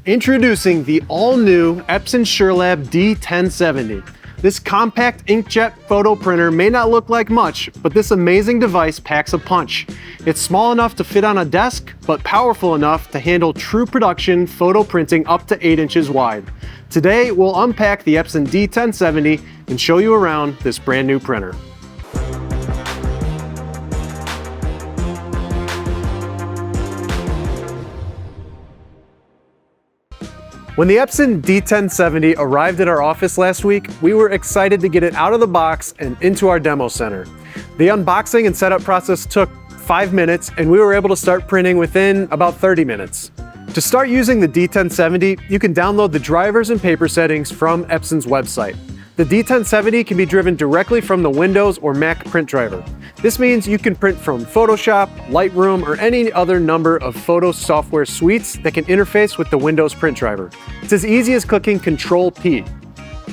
Introducing the all-new EPSON SureLab D1070. This compact inkjet photo printer may not look like much, but this amazing device packs a punch. It's small enough to fit on a desk, but powerful enough to handle true production photo printing up to 8 inches wide. Today, we'll unpack the EPSON D1070 and show you around this brand new printer. When the EPSON D1070 arrived at our office last week, we were excited to get it out of the box and into our demo center. The unboxing and setup process took 5 minutes, and we were able to start printing within about 30 minutes. To start using the D1070, you can download the drivers and paper settings from Epson's website. The D1070 can be driven directly from the Windows or Mac print driver. This means you can print from Photoshop, Lightroom, or any other number of photo software suites that can interface with the Windows print driver. It's as easy as clicking Control-P.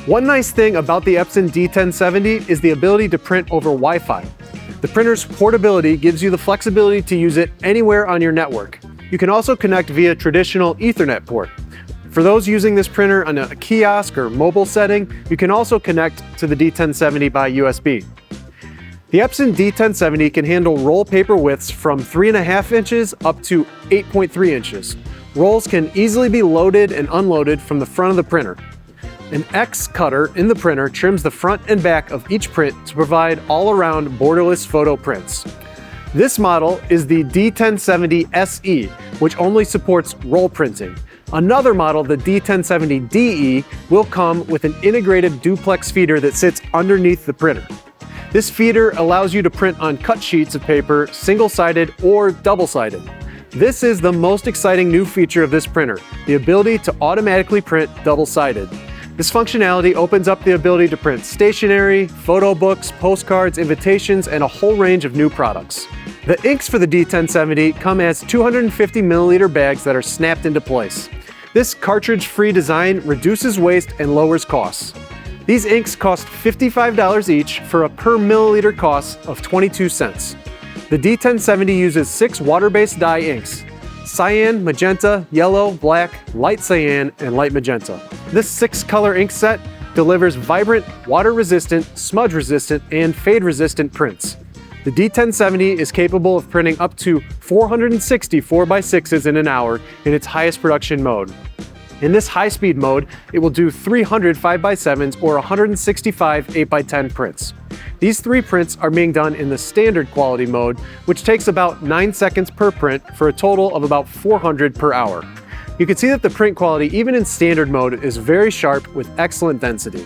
One nice thing about the Epson D1070 is the ability to print over Wi-Fi. The printer's portability gives you the flexibility to use it anywhere on your network. You can also connect via traditional Ethernet port. For those using this printer on a kiosk or mobile setting, you can also connect to the D1070 by USB. The Epson D1070 can handle roll paper widths from 3.5 inches up to 8.3 inches. Rolls can easily be loaded and unloaded from the front of the printer. An X cutter in the printer trims the front and back of each print to provide all-around borderless photo prints. This model is the D1070 SE, which only supports roll printing. Another model, the D1070 DE, will come with an integrated duplex feeder that sits underneath the printer. This feeder allows you to print on cut sheets of paper, single-sided or double-sided. This is the most exciting new feature of this printer, the ability to automatically print double-sided. This functionality opens up the ability to print stationery, photo books, postcards, invitations, and a whole range of new products. The inks for the D1070 come as 250 milliliter bags that are snapped into place. This cartridge-free design reduces waste and lowers costs. These inks cost $55 each for a per milliliter cost of 22 cents. The D1070 uses 6 water-based dye inks: cyan, magenta, yellow, black, light cyan, and light magenta. This 6-color ink set delivers vibrant, water-resistant, smudge-resistant, and fade-resistant prints. The D1070 is capable of printing up to 460 4x6s in an hour in its highest production mode. In this high-speed mode, it will do 300 5x7s or 165 8x10 prints. These 3 prints are being done in the standard quality mode, which takes about 9 seconds per print for a total of about 400 per hour. You can see that the print quality, even in standard mode, is very sharp with excellent density.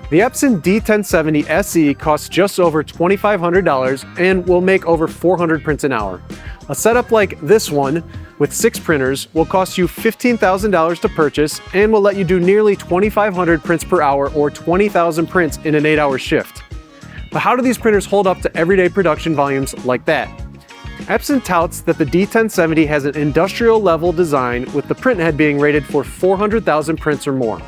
The Epson D1070 SE costs just over $2,500 and will make over 400 prints an hour. A setup like this one, with 6 printers, will cost you $15,000 to purchase and will let you do nearly 2,500 prints per hour or 20,000 prints in an 8-hour shift. But how do these printers hold up to everyday production volumes like that? Epson touts that the D1070 has an industrial-level design, with the print head being rated for 400,000 prints or more.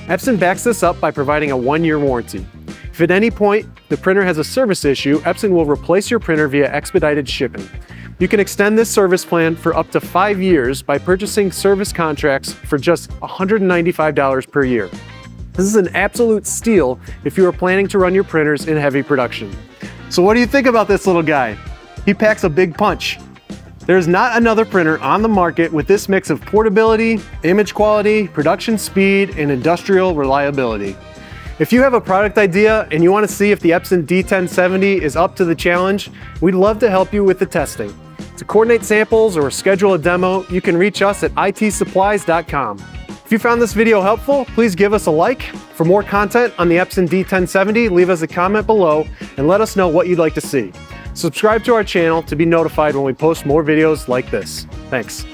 Epson backs this up by providing a 1-year warranty. If at any point the printer has a service issue, Epson will replace your printer via expedited shipping. You can extend this service plan for up to 5 years by purchasing service contracts for just $195 per year. This is an absolute steal if you are planning to run your printers in heavy production. So what do you think about this little guy? He packs a big punch. There's not another printer on the market with this mix of portability, image quality, production speed, and industrial reliability. If you have a product idea and you want to see if the Epson D1070 is up to the challenge, we'd love to help you with the testing. To coordinate samples or schedule a demo, you can reach us at itsupplies.com. If you found this video helpful, please give us a like. For more content on the Epson D1070, leave us a comment below and let us know what you'd like to see. Subscribe to our channel to be notified when we post more videos like this. Thanks.